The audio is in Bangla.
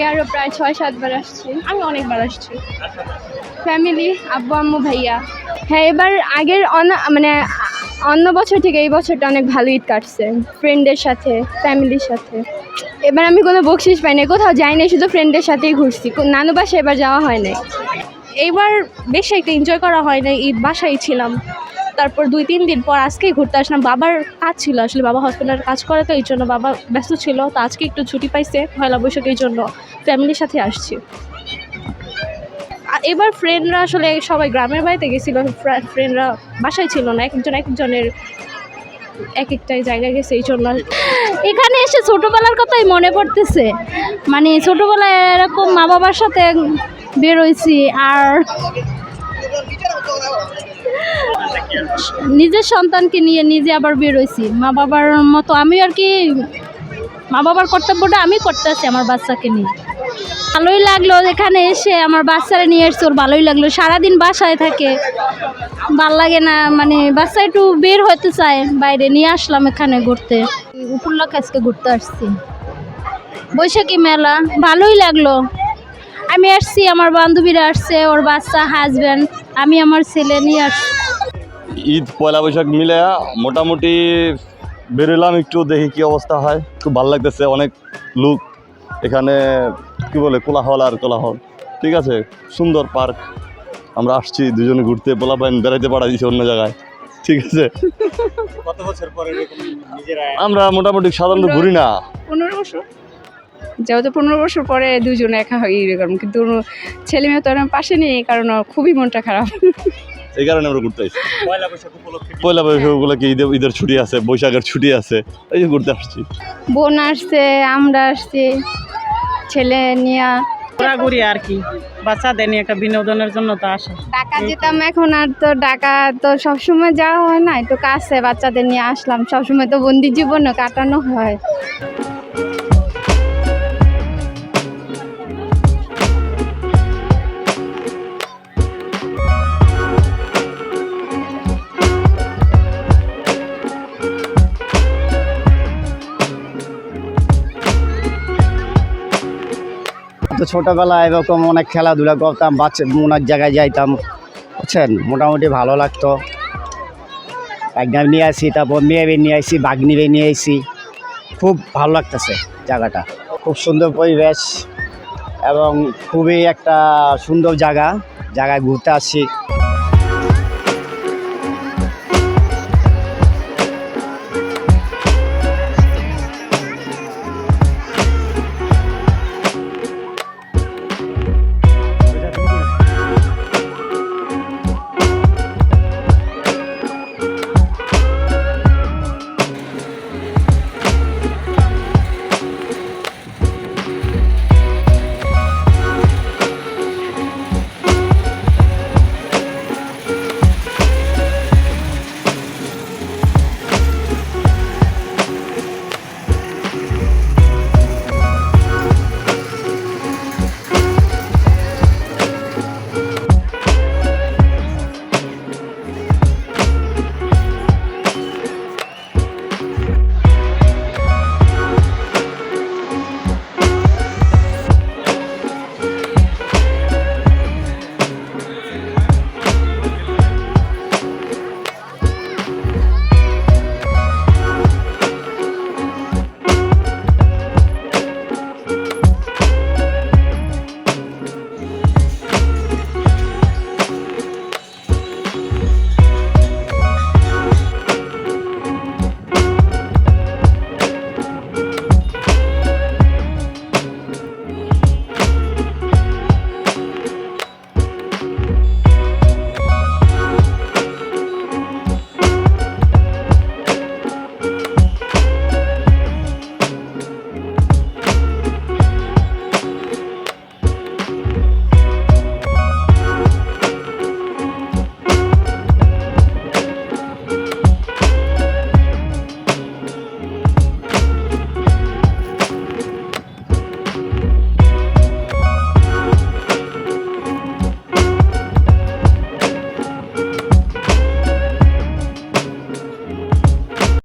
আগে আরো প্রায় 6-7 বার আসছি। আমি অনেকবার আসছি। ফ্যামিলি, আব্বু আম্মু ভাইয়া। হ্যাঁ, এবার আগের অন্য বছর থেকে এই বছরটা অনেক ভালো ঈদ কাটছে, ফ্রেন্ডের সাথে, ফ্যামিলির সাথে। এবার আমি কোনো বকশিস পাই নাই, কোথাও যাই নাই, শুধু ফ্রেন্ডের সাথেই ঘুরছি। নানু বাসায় এবার যাওয়া হয় নাই। এইবার বেশি একটা এনজয় করা হয় না, ঈদ বাসায় ছিলাম। তারপর 2-3 দিন পর আজকেই ঘুরতে আসলাম। বাবার কাজ ছিল, আসলে বাবা হসপিটালে কাজ করে, তো এই জন্য বাবা ব্যস্ত ছিল। তো আজকে একটু ছুটি পাইছে পয়লা বৈশাখের জন্য, ফ্যামিলির সাথে আসছি। এবার ফ্রেন্ডরা আসলে সবাই গ্রামের বাড়িতে গেছিলো, ফ্রেন্ডরা বাসায় ছিল না, একজনের এক একটা জায়গায় গেছে, এই জন্য এখানে এসে ছোটোবেলার কথাই মনে পড়তেছে। মানে ছোটোবেলায় এরকম মা বাবার সাথে বেরোইছি, আর নিজের সন্তানকে নিয়ে নিজে আবার বেরোইছি। মা বাবার মতো আমি আর কি, মা বাবার কর্তব্যটা আমি করতেছি আমার বাচ্চাকে নিয়ে। ভালোই লাগলো এখানে এসে, আমার বাচ্চারা নিয়ে এসছে, ওর ভালোই লাগলো। সারাদিন বাসায় থাকে, ভাল লাগে না, মানে বাচ্চা একটু বের হতে চায় বাইরে, নিয়ে আসলাম এখানে ঘুরতে। উপলক্ষে আজকে ঘুরতে আসছি, বৈশাখী মেলা, ভালোই লাগলো। আমি আসছি, আমার বান্ধবীরা আসছে, ওর বাচ্চা, হাজব্যান্ড, আমি আমার ছেলে নিয়ে আসছি। ঈদ পয়লা বৈশাখ মিলে মোটামুটি বেরোলাম, একটু দেখি কি অবস্থা হয়। খুব ভালো লাগতেছে, অনেক লোক এখানে, কি বলে, কোলাহল আর কোলাহল। ঠিক আছে, সুন্দর পার্ক। আমরা আসছি দুজনে ঘুরতে, পোলাপাইন বেড়াইতে পারা দিয়েছি অন্য জায়গায়। ঠিক আছে, কত বছর পরে আমরা মোটামুটি সাধারণত ঘুরি না। 15 বছর, যেহেতু 15 বছর পরে দুজনে একা হয় এরকম, কিন্তু ছেলে মেয়ে তো আমার পাশে নেই, এই কারণে খুবই মনটা খারাপ। এই কারণে আমরা ঘুরতে আসছি। পয়লা বৈশাখ উপলক্ষে পয়লা বৈশাখ উপলক্ষে ঈদের ছুটি আছে, বৈশাখের ছুটি আছে, এই যে ঘুরতে আসছি। বোন আসছে, আমরা আসছি, ছেলে নিয়ে। ঘোরাঘুরি আর কি, বাচ্চাদের নিয়ে একটা বিনোদনের জন্য তো আসে। ঢাকা যেতাম, এখন আর তো ঢাকা তো সবসময় যাওয়া হয় না, একটু কাছে বাচ্চাদের নিয়ে আসলাম। সবসময় তো বন্দি জীবনও কাটানো হয়। তো ছোটোবেলায় এরকম অনেক খেলাধুলা করতাম, অনেক জায়গায় যাইতাম, বুঝছেন, মোটামুটি ভালো লাগতো। একদম নিয়ে আসি, তারপর মেয়ে নিয়ে আসি, বাগনিরে নিয়ে আসি, খুব ভালো লাগতেছে জায়গাটা। খুব সুন্দর পরিবেশ এবং খুবই একটা সুন্দর জায়গায় ঘুরতে আসছি।